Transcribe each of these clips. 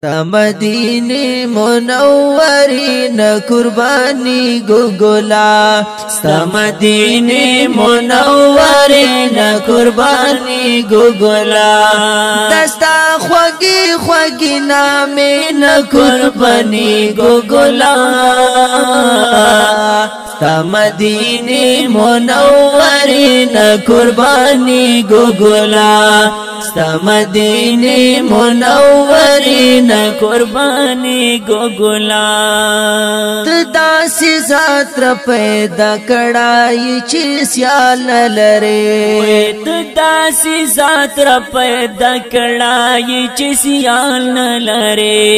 مدینه منورین قربانی گوگلا مدینه منورین قربانی گوگلا دستا خوگی خوگی نامین قربانی گوگلا مدینه منورین قربانی گوگلا مدینه منورین قربانی گوگلا داسی ذات را پیدا کڑائی چی سیال لرے داسی ذات را پیدا کڑائی چی سیال لرے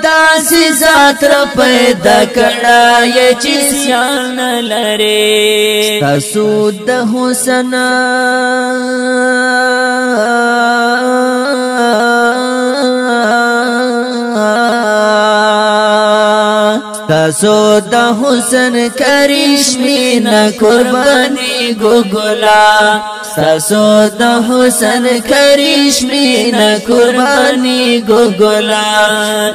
داسی ذات را پیدا کڑائی چی سیال لرے تسود حسن تاسو د حسن کرشمی نا قربانی گوگلا تاسو د حسن کرشمی نا قربانی گوگلا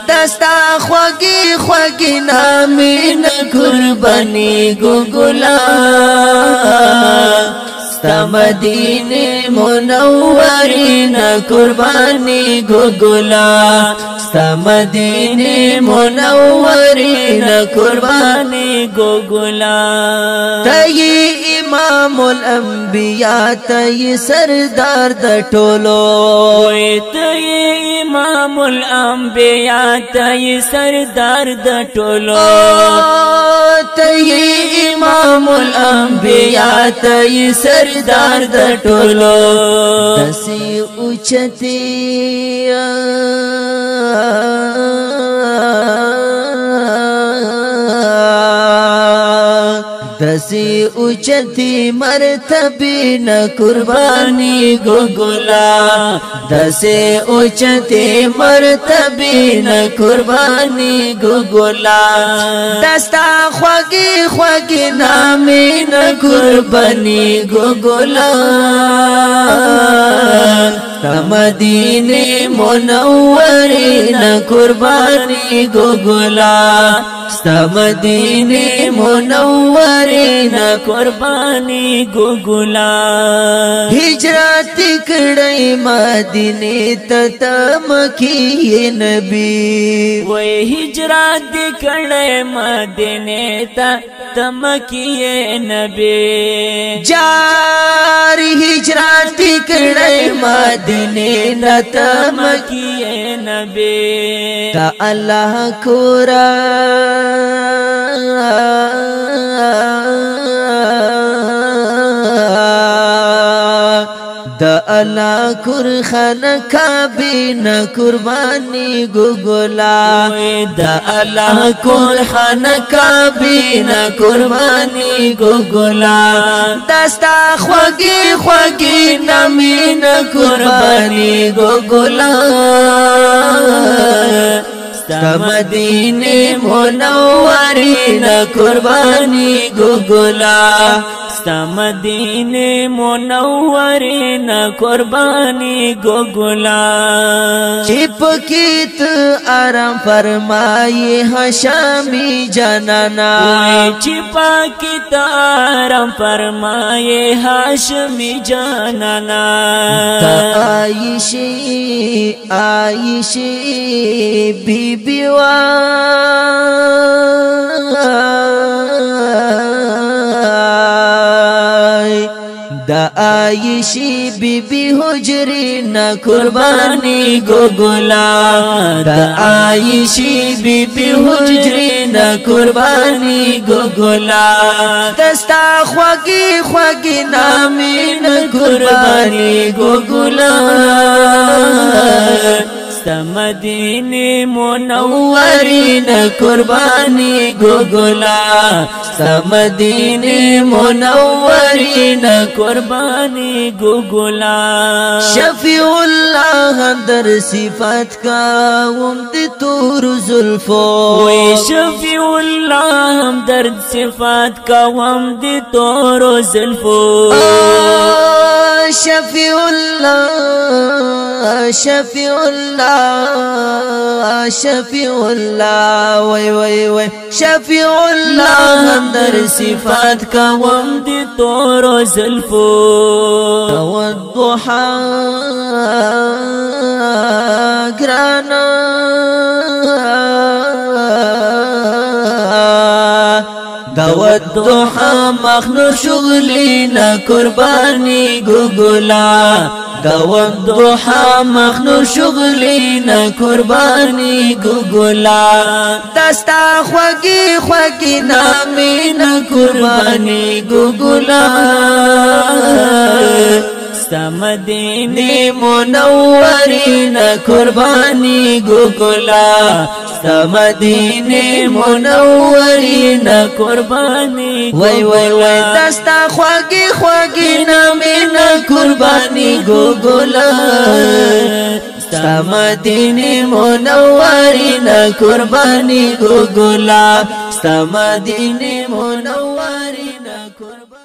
دستا خوگی خوگی نامی نا قربانی گوگلا مدینه منورین قربانی گوگلا مدینه منورین قربانی گوگلا تئی امام الانبیاء تئی سردار د ټولو تئی امام الانبیاء تئی سردار د ټولو تئی امام الانبیاء تئی سردار د ټولو دسی اوچتی دسی اوچتی مرتبی نا قربانی گوگلا دسی اوچتی مرتبی نا قربانی گوگلا دستا خوگی خوگی نامی نا قربانی گوگلا مدینه منورین قربانی گوگلا مدینه منورین قربانی گوگلا ہجرت کڑی مدینه تتمکی نبی وی ہجرت کڑی مدینه تتمکی نبی جاری ہجرت کڑی مدینه تتمکی نبی تا اللہ کورا دا اللہ کور خانقابین قربانی گوگلا دا اللہ کور خانقابین قربانی گوگلا دستا خوگی خوگی نامین قربانی گوگلا مدینه منورین قربانی گوگلا مدینه منورین قربانی گوگلا چپ کیت آرام فرمائی ہشامی جانانا چپا کیت آرام فرمائی ہاشمی جانانا آئیشی آئیشی بی دا عائشی بی بی حجری نا قربانی گوگلا دا عائشی بی بی حجری نا قربانی گوگلا دستا خوگی خوگی نامی نا قربانی گوگلا مدینه منورین قربانی گوگلا مدینه منورین قربانی گوگلا شفیع اللہ در صفات کا ومد تور زلفو شفیع اللہ در صفات کا ومد تور زلفو شفیع الله شفیع الله شفیع الله وای وای وای شفیع الله در صفات کوم دی تور زلفو والضحى گرانا والضحى مخنور شغلنا قرباني گوگلا والضحى مخنور شغلنا قرباني گوگلا دستا خوگی خوگی نامینا قرباني گوگلا مدینه منورینا قربانی گوگلا مدینه منورینا قربانی وای وای وای دستا خوگی خوگی نامینا قربانی گوگلا مدینه منورینا قربانی گوگلا مدینه منورینا قربانی